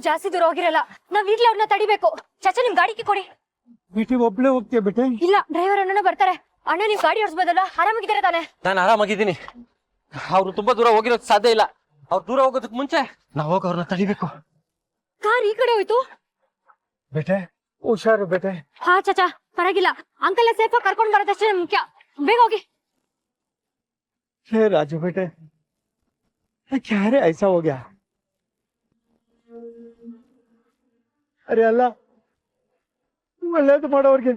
ಅವ್ರು ಜಾಸ್ತಿ ದೂರ ಹೋಗಿರಲ್ಲ. ನಾವ್ ಈಗ್ಲೇ ಅವ್ರನ್ನ ತಡಿಬೇಕು. ಚಾಚಾ ನಿಮ್ ಗಾಡಿಗೆ ಕೊಡಿ. ಬೇಟಿ ಒಬ್ಳೆ ಹೋಗ್ತೀಯ ಬೇಟೆ? ಇಲ್ಲ, ಡ್ರೈವರ್ ಅಣ್ಣನ ಬರ್ತಾರೆ. ಅಣ್ಣ ನೀವ್ ಗಾಡಿ ಓಡಿಸ್ಬೋದಲ್ಲ? ಆರಾಮಾಗಿದ್ದಾರೆ ತಾನೆ? ನಾನು ಆರಾಮಾಗಿದ್ದೀನಿ. ಅವ್ರು ತುಂಬಾ ದೂರ ಹೋಗಿರೋಕ್ ಸಾಧ್ಯ ಇಲ್ಲ. ಅವ್ರು ದೂರ ಹೋಗೋದಕ್ ಮುಂಚೆ ನಾವ್ ಹೋಗಿ ಅವ್ರನ್ನ ತಡಿಬೇಕು. ಕಾರ್ ಈ ಕಡೆ ಹೋಯ್ತು. ಬೇಟೆ ಹುಷಾರು ಬೇಟೆ. ಹಾ ಚಾಚಾ, ಪರವಾಗಿಲ್ಲ. ಅಂಕಲ್ ಸೇಫ್ ಆಗಿ ಕರ್ಕೊಂಡ್ ಬರೋದಷ್ಟೇ ಮುಖ್ಯ. ಬೇಗ ಹೋಗಿ. ಹೇ ರಾಜು ಬೇಟೆ, क्या रे ऐसा हो गया? अरे अल्लाह, ಒಳ್ಳೇದು ಮಾಡೋರ್ಗೆ.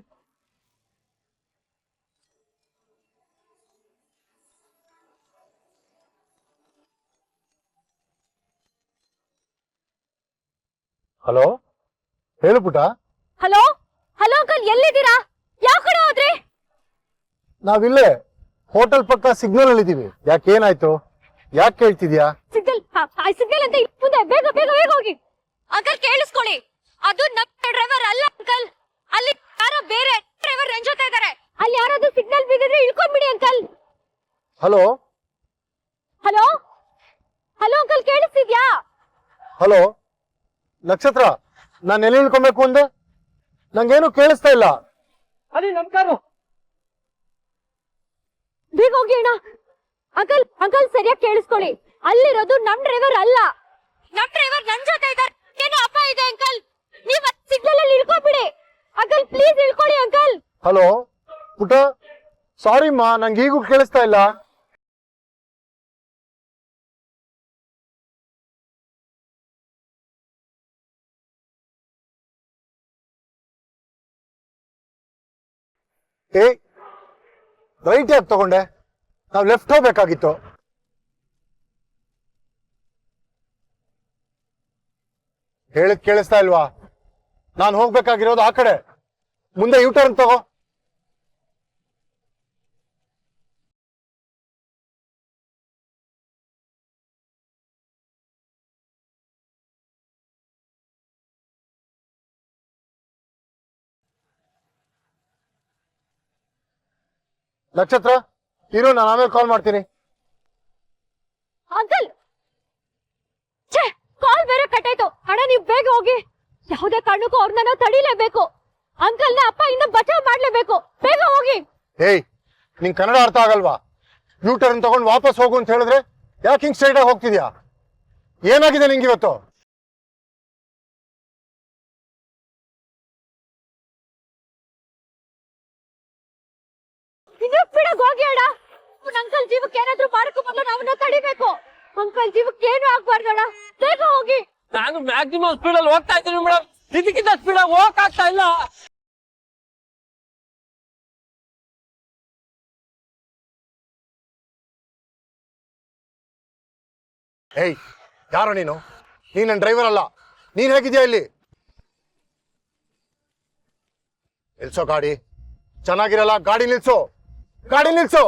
ಹಲೋ, ಹೇಳು ಪುಟ. ಹಲೋ ಹಲೋ ಅಂಕಲ್, ಎಲ್ಲಿದ್ದೀರಾ? ಯಾವ ಕಡೆ ಹೋದ್ರಿ? ನಾವಿಲ್ಲೇ ಹೋಟೆಲ್ ಪಕ್ಕ ಸಿಗ್ನಲ್ ಅಲ್ಲಿ ಇದೀವಿ. ಯಾಕೇನಾಯ್ತು? ಯಾಕೆ ಕೇಳ್ತಿದ್ಯಾ? ಸಿಗ್ನಲ್ ಸಿಗ್ನಲ್ ಅಂತ ಮುಂದೆ. ಬೇಗ ಬೇಗ ಬೇಗ ಹೋಗಿ. ಅಂಕಲ್ ಕೇಳಿಸ್ಕೊಳ್ಳಿ, ಅದು ನಮ್ಮ ಡ್ರೈವರ್ ಅಲ್ಲ ಅಂಕಲ್. ಅಲ್ಲಿ ಯಾರೋ ಬೇರೆ ಡ್ರೈವರ್ ನನ್ ಜೊತೆ ಇದ್ದಾರೆ. ಅಲ್ಲಿ ಯಾರಾದ್ರೂ ಸಿಗ್ನಲ್ ಬಿದ್ದಿದ್ರೆ ಇಳ್ಕೊಂಡ್ಬಿಡಿ uncle. Hello hello hello uncle, ಕೇಳಿಸ್ತಿದ್ಯಾ? ಹಲೋ ನಕ್ಷತ್ರ, ನಾನು ಎಲ್ಲಿ ಇಳ್ಕೊಬೇಕು ಅಂದೆ? ನಂಗೇನು ಕೇಳಿಸ್ತಾ ಇಲ್ಲ. ಅಲ್ಲಿ ನಮ್ ಕಾರು. ಬೇಗ ಹೋಗಿ ಅಣ್ಣ. ಅಂಕಲ್ ಅಂಕಲ್ ಸರಿಯಾಗಿ ಕೇಳಿಸ್ಕೊಳ್ಳಿ, ಅಲ್ಲಿರೋದು ನಮ್ ಡ್ರೈವರ್ ಅಲ್ಲ. ನಮ್ ಡ್ರೈವರ್ ನನ್ ಜೊತೆ ಇದ್ದಾರೆ. ಏನೋ ಅಪಾಯ ಇದೆ ಅಂಕಲ್. ನೀವ್ ಸಿಗ್ನಲ್ ಅಲ್ಲಿ ಇಳ್ಕೊಂಡ್ಬಿಡಿ ಅಂಕಲ್. ಪ್ಲೀಸ್ ಇಳ್ಕೊಳ್ಳಿ ಅಂಕಲ್. ಹಲೋ ಪುಟ, ಸಾರಿ ಮಾ, ನಂಗೆ ಈಗೂ ಕೇಳಿಸ್ತಾ ಇಲ್ಲ. ಏ, ರೈಟ್ ಯಾಕೆ ತಗೊಂಡೆ? ನಾವು ಲೆಫ್ಟ್ ಹೋಗ್ಬೇಕಾಗಿತ್ತು. ಹೇಳಿದ್ ಕೇಳಿಸ್ತಾ ಇಲ್ವಾ? ನಾನು ಹೋಗ್ಬೇಕಾಗಿರೋದು ಆ ಕಡೆ. ಮುಂದೆ ಯೂ ಟರ್ನ್ ತಗೋ. ನಕ್ಷತ್ರ ಇರು, ನಾನು ಆಮೇಲೆ ಕಾಲ್ ಮಾಡ್ತೀನಿ. ಅಂಕಲ್ ಕಾಲ್ ಬೇರೆ ಕಟ್ಟಾಯ್ತು. ಅಣ್ಣ ನೀವ್ ಬೇಗ ಹೋಗಿ. ಯಾವುದೇ ಕಾರಣಕ್ಕೂ ಅವ್ರನ್ನ ನಾವು ತಡಿಲೇಬೇಕು. ಅಂಕಲ್ನ ಅಪ್ಪ ಇನ್ನು ಬಚಾವ್ ಮಾಡ್ಲೇಬೇಕು. ಬೇಗ ಹೋಗಿ. ಏಯ್, ನಿಂಗೆ ಕನ್ನಡ ಅರ್ಥ ಆಗಲ್ವಾ? ಯೂ ಟರ್ನ್ ತಗೊಂಡು ವಾಪಸ್ ಹೋಗು ಅಂತ ಹೇಳಿದ್ರೆ ಯಾಕೆ ಹಿಂಗ್ ಸ್ಟ್ರೈಟ್ ಆಗಿ ಹೋಗ್ತಿದ್ಯಾ? ಏನಾಗಿದೆ ನಿಂಗೆ ಇವತ್ತು? ಇನ್ನು ಬಿಡಕ್ ಹೋಗಿ ಅಣ್ಣ. ಅಂಕಲ್ ಜೀವಕ್ಕೆ ಏನಾದ್ರೂ ಮಾಡಕ್ಕೂ ಮೊದಲು ನಾವನ್ನ ತಡಿಬೇಕು. ಅಂಕಲ್ ಜೀವಕ್ಕೆ ಏನು ಆಗ್ಬಾರ್ದು ಅಣ್ಣ. ಬೇಗ ಹೋಗಿ. ನಾನು ಮ್ಯಾಕ್ಸಿಮಮ್ ಸ್ಪೀಡ್ ಅಲ್ಲಿ ಹೋಗ್ತಾ ಇದ್ದೀನಿ ಮೇಡಮ್. ಇದಕ್ಕಿಂತ ಸ್ಪೀಡ್ ಆಗಿ ಹೋಗಕ್ ಆಗ್ತಾ ಇಲ್ಲ. ಏಯ್, ಯಾರೋ ನೀನು? ನೀನ್ ನನ್ನ ಡ್ರೈವರ್ ಅಲ್ಲ. ನೀನ್ ಹೇಗಿದ್ಯಾ ಇಲ್ಲಿ? ನಿಲ್ಸೋ ಗಾಡಿ. ಚೆನ್ನಾಗಿರಲ್ಲ, ಗಾಡಿ ನಿಲ್ಸೋ. ಗಾಡಿ ನಿಲ್ಸೋ.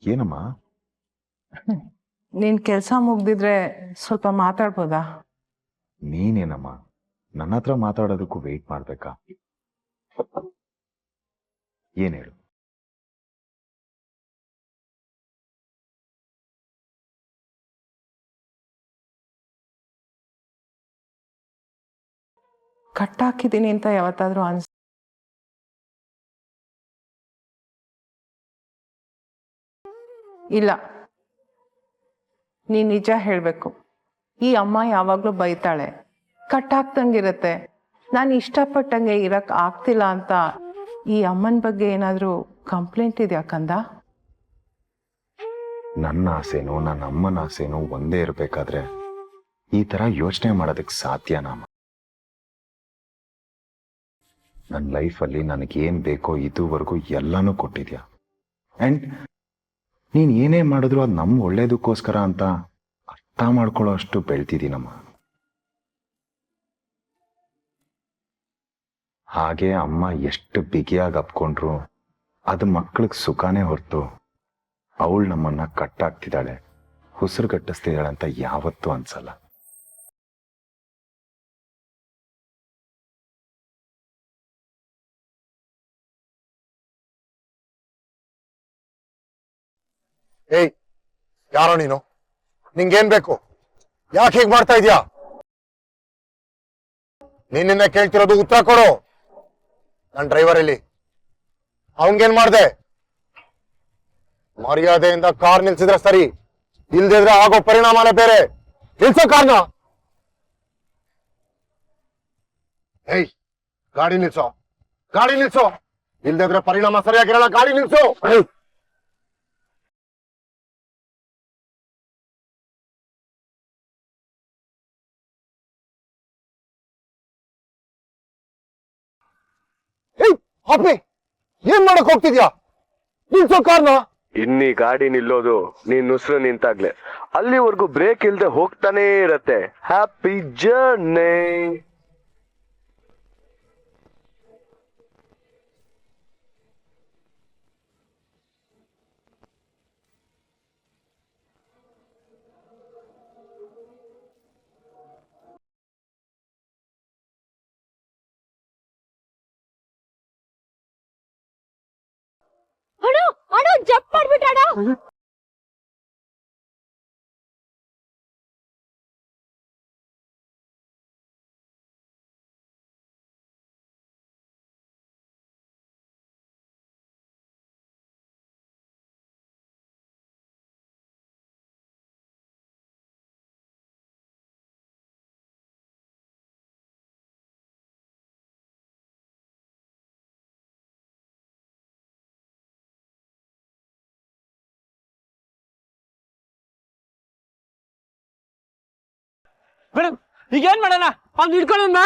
ಏನಮ್ಮ? ನೀನ್ ಕೆಲಸ ಮುಗ್ದಿದ್ರೆ ಸ್ವಲ್ಪ ಮಾತಾಡ್ಬೋದಾ? ನೀನೇನಮ್ಮ ನನ್ನ ಹತ್ರ ಮಾತಾಡೋದಕ್ಕೂ ವೇಟ್ ಮಾಡ್ಬೇಕಾ? ಏನ್ ಹೇಳು? ಕಟ್ಟಾಕಿದ್ದೀನಿ ಅಂತ ಯಾವತ್ತಾದ್ರೂ ಇಲ್ಲ, ನೀ ನಿಜ ಹೇಳ್ಬೇಕು. ಈ ಅಮ್ಮ ಯಾವಾಗ್ಲೂ ಬೈತಾಳೆ, ಕಟ್ಟಾಕ್ದಂಗಿರತ್ತೆ. ನಾನು ಇಷ್ಟಪಟ್ಟಂಗೆ ಇರಕ್ ಆಗ್ತಿಲ್ಲ ಅಂತ ಈ ಅಮ್ಮನ ಬಗ್ಗೆ ಏನಾದ್ರೂ ಕಂಪ್ಲೇಂಟ್ ಇದೆಯಾ ಕಂದ? ನನ್ನ ಆಸೆನೋ ನನ್ನ ಅಮ್ಮನ ಆಸೆನೋ ಒಂದೇ ಇರಬೇಕಾದ್ರೆ ಈ ತರ ಯೋಚನೆ ಮಾಡೋದಕ್ಕೆ ಸಾಧ್ಯನಮ್ಮ? ನನ್ನ ಲೈಫಲ್ಲಿ ನನಗೇನು ಬೇಕೋ ಇದುವರೆಗೂ ಎಲ್ಲನೂ ಕೊಟ್ಟಿದ್ಯಾ. ಆ್ಯಂಡ್ ನೀನು ಏನೇ ಮಾಡಿದ್ರು ಅದು ನಮ್ಮ ಒಳ್ಳೇದಕ್ಕೋಸ್ಕರ ಅಂತ ಅರ್ಥ ಮಾಡ್ಕೊಳ್ಳೋ ಅಷ್ಟು ಬೆಳ್ತಿದ್ದೀನಮ್ಮ. ಹಾಗೆ ಅಮ್ಮ ಎಷ್ಟು ಬಿಗಿಯಾಗಿ ಅಪ್ಕೊಂಡ್ರು ಅದು ಮಕ್ಕಳಿಗೆ ಸುಖಾನೇ ಹೊರತು ಅವಳು ನಮ್ಮನ್ನ ಕಟ್ಟಾಕ್ತಿದ್ದಾಳೆ, ಉಸಿರುಗಟ್ಟಿಸ್ತಿದ್ದಾಳೆ ಅಂತ ಯಾವತ್ತೂ ಅನ್ಸಲ್ಲ. ಏಯ್, ಯಾರೋ ನೀನು? ನಿಂಗೇನ್ ಬೇಕು? ಯಾಕೆ ಹೀಗೆ ಮಾಡ್ತಾ ಇದೀಯಾ? ನಿನ್ನ ಕೇಳ್ತಿರೋದು ಉತ್ತರ ಕೊಡು. ನನ್ನ ಡ್ರೈವರ್ ಇಲ್ಲಿ, ಅವನ್ಗೇನ್ ಮಾಡ್ದೆ? ಮರ್ಯಾದೆಯಿಂದ ಕಾರ್ ನಿಲ್ಸಿದ್ರೆ ಸರಿ, ಇಲ್ದಿದ್ರೆ ಆಗೋ ಪರಿಣಾಮನೇ ಬೇರೆ. ನಿಲ್ಸೋ ಕಾರ್ನ. ಏಯ್, ಗಾಡಿ ನಿಲ್ಸೋ, ಗಾಡಿ ನಿಲ್ಸೋ. ಇಲ್ದಿದ್ರೆ ಪರಿಣಾಮ ಸರಿಯಾಗಿರಲ್ಲ. ಗಾಡಿ ನಿಲ್ಸೋ. ಹಾಪಿ, ಏನ್ ಮಾಡಕ್ ಹೋಗ್ತಿದ್ಯಾ? ನಿಲ್ಸೋ ಕಾರ್ನ. ಇನ್ನೀ ಗಾಡಿ ನಿಲ್ಲೋದು ನೀನ್ ಉಸಿರು ನಿಂತಾಗ್ಲೆ, ಅಲ್ಲಿವರೆಗೂ ಬ್ರೇಕ್ ಇಲ್ದೆ ಹೋಗ್ತಾನೇ ಇರತ್ತೆ. Happy journey. ಅಣ್ಣ ಅಣ್ಣ ಜಂಪ್ ಮಾಡ್ಬಿಟ್ಟ ಅಣ್ಣ. ಮೇಡಮ್ ಈಗೇನ್ ಮಾಡೋಣ? ಅವ್ನು ಹಿಡ್ಕೊಳ್ಳೋಣ.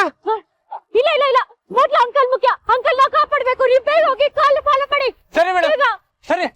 ಇಲ್ಲ ಇಲ್ಲ ಇಲ್ಲ, ಮೊದ್ಲು ಅಂಕಲ್ ಮುಖ್ಯ. ಅಂಕಲ್ ನಾ ಕಾಪಾಡ್ಬೇಕು. ನೀವು ಬೇಗ ಹೋಗಿ ಕಾಲು ಫಾಲೋ ಮಾಡಿ. ಸರಿ ಮೇಡಮ್, ಬೇಗ. ಸರಿ.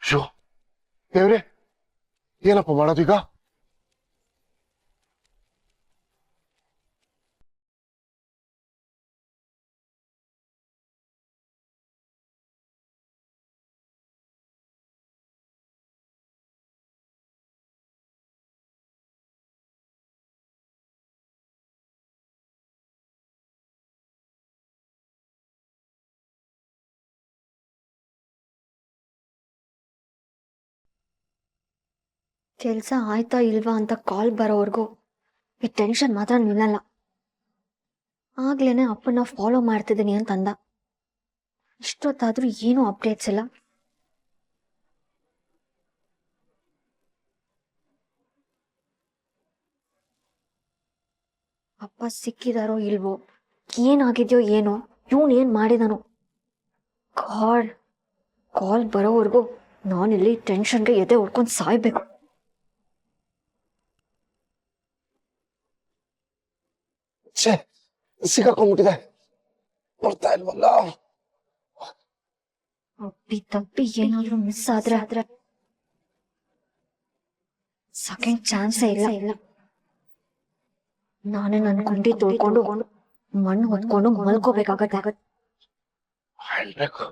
ಶೋ ದೇವ್ರೆ, ಏನಪ್ಪ ಮಾಡೋದೀಗ? ಕೆಲಸ ಆಯ್ತಾ ಇಲ್ವಾ ಅಂತ ಕಾಲ್ ಬರೋವರೆಗೂ ಈ ಟೆನ್ಷನ್ ಮಾತ್ರ ನಿಲ್ಲಲ್ಲ. ಆಗ್ಲೇನೆ ಅಪ್ಪನ ಫಾಲೋ ಮಾಡ್ತಿದ್ದೀನಿ ಅಂತಂದ. ಇಷ್ಟೊತ್ತಾದ್ರೂ ಏನೂ ಅಪ್ಡೇಟ್ಸ್ ಇಲ್ಲ. ಅಪ್ಪ ಸಿಕ್ಕಿದಾರೋ ಇಲ್ವೋ, ಏನಾಗಿದ್ಯೋ ಏನೋ, ಇವನ್ ಏನ್ ಮಾಡಿದನು? ಗಾಡ್, ಕಾಲ್ ಬರೋವರೆಗೂ ನಾನಿಲ್ಲಿ ಟೆನ್ಷನ್ಗೆ ಎದೆ ಹೊಡ್ಕೊಂಡು ಸಾಯ್ಬೇಕು. ಸಿಕ್ಕಾಕೊಂಡ್ಬಿಟ್ಟಿದೆ, ಬರ್ತಾ ಇಲ್ವಲ್ಲ. ಅಪ್ಪಿ ತಪ್ಪಿ ಏನಾದ್ರೂ ಮಿಸ್ ಆದ್ರೆ ಸೆಕೆಂಡ್ ಚಾನ್ಸೇ ಇಲ್ಲ. ನಾನೇ ನನ್ನ ಗುಂಡಿ ತೊಳ್ಕೊಂಡು ಮಣ್ಣು ಹೊತ್ಕೊಂಡು ಮಲ್ಕೋಬೇಕಾಗತ್ತೆ. ಹೇಳ್ಬೇಕು.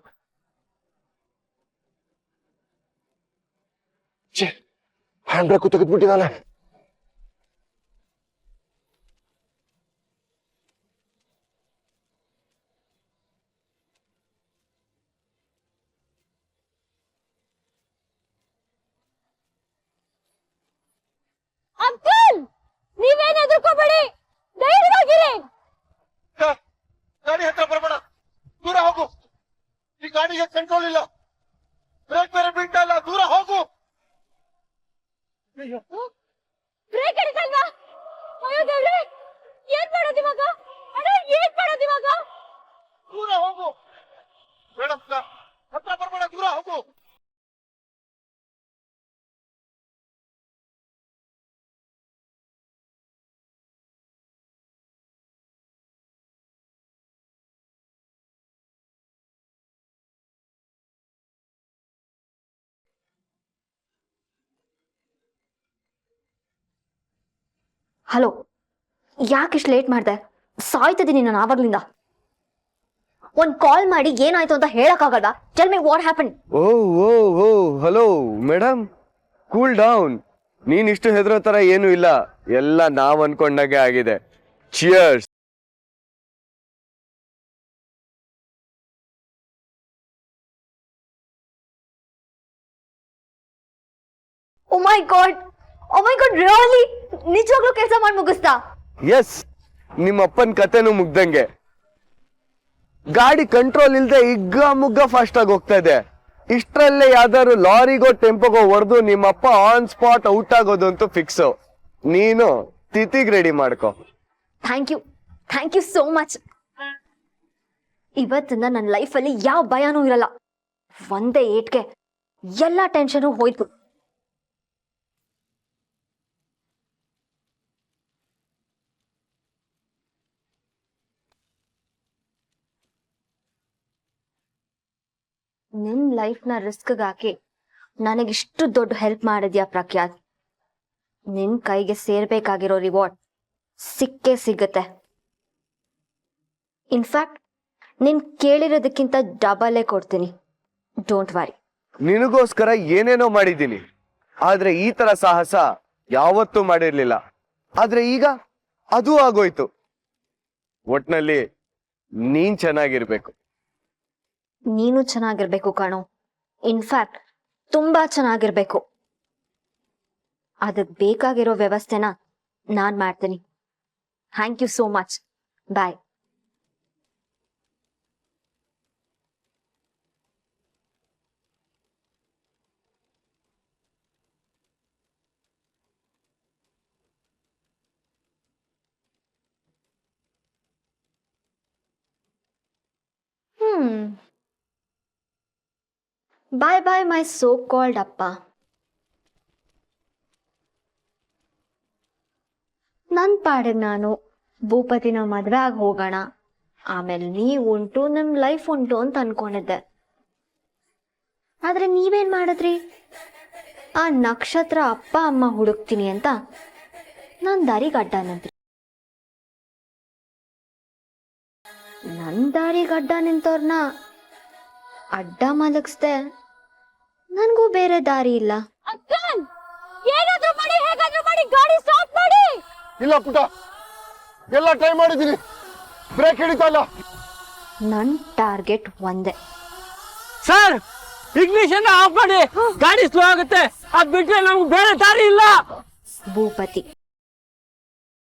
Hand break ತೆಗೆದ್ಬಿಟ್ಟಿದ್ದಾನೆ. ಅಂಕಲ್, ನೀವೇನ್ ಹೆದರ್ಕೋಬೇಡಿ, ಧೈರ್ಯವಾಗಿರಿ. ಗಾಡಿ ಹತ್ರ ಬರ್ಬೇಡ. ಗಾಡಿಗೆ ಕಂಟ್ರೋಲ್ ಇಲ್ಲ, ಬ್ರೇಕ್ ಬೇರೆ ಬಿಟ್ಟಲ್ಲ, ದೂರ ಹೋಗು. ಬ್ರೇಕ್ ಹಿಡಿಸಲ್ವಾ? ಅಯ್ಯೋ ದೇವ್ರೆ, ಏನ್ ಮಾಡೋದು ಇವಾಗ? ಅಣ್ಣ ಏನ್ ಮಾಡೋದು ಇವಾಗ? ದೂರ ಹೋಗು. ಬೇಡ ಹತ್ರ ಬರ್ಬೇಡ, ದೂರ ಹೋಗು. ಹಲೋ, ಯಾಕಿಷ್ಟು ಲೇಟ್ ಮಾಡಿದೆ? ಸಾಯ್ತಿದ್ದೀನಿ ನಾನು ಆವಾಗ್ಲಿಂದ. ಒಂದ್ ಕಾಲ್ ಮಾಡಿ ಏನಾಯ್ತು ಅಂತ ಹೇಳಕ್ಕಾಗಲ್ವಾ? Tell me what happen. Oh oh oh hello madam, cool down. ನೀನ್ ಇಷ್ಟು ಹೆದರೋ ತರ ಏನು ಇಲ್ಲ, ಎಲ್ಲ ನಾವ್ ಅನ್ಕೊಂಡಾಗೆ ಆಗಿದೆ. ಚಿಯರ್ಸ್. ಓ ಮೈ ಗಾಡ್, ರಿಯಲಿ? ನಿಜವಾಗ್ಲೂ ಕೆಲಸ ಮಾಡಿ ಮುಗಿಸ್ತಾ? ಎಸ್, ನಿಮ್ಮ ಅಪ್ಪನ ಕತೆನೂ ಮುಗ್ದಂಗೆ. ಗಾಡಿ ಕಂಟ್ರೋಲ್ ಇಲ್ದೆ ಇಗ್ಗ ಮುಗ್ಗ ಫಾಸ್ಟ್ ಆಗಿ ಹೋಗ್ತಾ ಇದೆ. ಇಷ್ಟರಲ್ಲೇ ಯಾವ್ದಾದ್ರು ಲಾರಿಗೋ ಟೆಂಪೋಗೋ ಹೊಡೆದು ನಿಮ್ಮಪ್ಪ ಆನ್ ಸ್ಪಾಟ್ ಔಟ್ ಆಗೋದು ಅಂತೂ ಫಿಕ್ಸ್. ನೀನು ತಿಥಿಗ್ ರೆಡಿ ಮಾಡ್ಕೊ. Thank you so much. ಇವತ್ತಿಂದ ನನ್ನ ಲೈಫಲ್ಲಿ ಯಾವ ಭಯನೂ ಇರಲ್ಲ. ಒಂದೇ ಏಟ್ಗೆ ಎಲ್ಲ ಟೆನ್ಷನು ಹೋಯ್ತು. ನಿನ್ ಲೈಫ್ನ ರಿಸ್ಕ್ಗೆ ಹಾಕಿ ನನಗಿಷ್ಟು ದೊಡ್ಡ ಹೆಲ್ಪ್ ಮಾಡಿದ್ಯಾ ಪ್ರಖ್ಯಾತ್. ನಿನ್ ಕೈಗೆ ಸೇರ್ಬೇಕಾಗಿರೋ ರಿವಾರ್ಡ್ ಸಿಕ್ಕೇ ಸಿಗುತ್ತೆ. ಇನ್ಫ್ಯಾಕ್ಟ್ ನೀನ್ ಕೇಳಿರೋದಕ್ಕಿಂತ ಡಬಲೇ ಕೊಡ್ತೀನಿ. Don't worry. ನಿನಗೋಸ್ಕರ ಏನೇನೋ ಮಾಡಿದ್ದೀನಿ, ಆದ್ರೆ ಈ ತರ ಸಾಹಸ ಯಾವತ್ತೂ ಮಾಡಿರ್ಲಿಲ್ಲ. ಆದ್ರೆ ಈಗ ಅದೂ ಆಗೋಯ್ತು. ಒಟ್ನಲ್ಲಿ ನೀನ್ ಚೆನ್ನಾಗಿರ್ಬೇಕು. ನೀನು ಚೆನ್ನಾಗಿರ್ಬೇಕು ಕಣೋ. ಇನ್ಫ್ಯಾಕ್ಟ್ ತುಂಬಾ ಚೆನ್ನಾಗಿರ್ಬೇಕು. ಅದಕ್ಕೆ ಬೇಕಾಗಿರೋ ವ್ಯವಸ್ಥೆನ ನಾನ್ ಮಾಡ್ತೀನಿ. Thank you so much. Bye. Bye bye my so called ಅಪ್ಪ. ನನ್ನ ಪಾಡಿಗೆ ನಾನು ಭೂಪತಿನ ಮದ್ವೆ ಆಗಿ ಹೋಗೋಣ, ಆಮೇಲೆ ನೀವ್ ಉಂಟು ನಿಮ್ ಲೈಫ್ ಉಂಟು ಅಂತ ಅನ್ಕೊಂಡಿದ್ದೆ. ಆದ್ರೆ ನೀವೇನ್ ಮಾಡಿದ್ರಿ? ಆ ನಕ್ಷತ್ರ ಅಪ್ಪ ಅಮ್ಮ ಹುಡುಕ್ತೀನಿ ಅಂತ ನನ್ ದಾರಿಗೆ ಅಡ್ಡ ನಿಂತ್ರಿ. ನನ್ ದಾರಿಗೆ ಅಡ್ಡ ನಿಂತವ್ರನ್ನ ಅಡ್ಡ ಮಲಗಿಸ್ದೆ. ನನ್ಗೂ ಬೇರೆ ದಾರಿ ಇಲ್ಲ. ಅಂಕಲ್, ಏನಾದ್ರೂ ಮಾಡಿ, ಹೇಗಾದ್ರೂ ಮಾಡಿ ಗಾಡಿ ಸ್ಟಾಪ್ ಮಾಡಿ. ಇಲ್ಲ ಪುಟ, ಎಲ್ಲ ಟ್ರೈ ಮಾಡಿದ್ದೀನಿ, ಬ್ರೇಕ್ ಹಿಡಿತಾ ಇಲ್ಲ. ನನ್ ಟಾರ್ಗೆಟ್ ಒಂದೇ. ಸರ್, ಇಗ್ನಿಷನ್ ಆಫ್ ಮಾಡಿ, ಗಾಡಿ ಸ್ಲೋ ಆಗುತ್ತೆ. ಅದ್ ಬಿಟ್ರೆ ನಮ್ಗೆ ಬೇರೆ ದಾರಿ ಇಲ್ಲ. ಭೂಪತಿ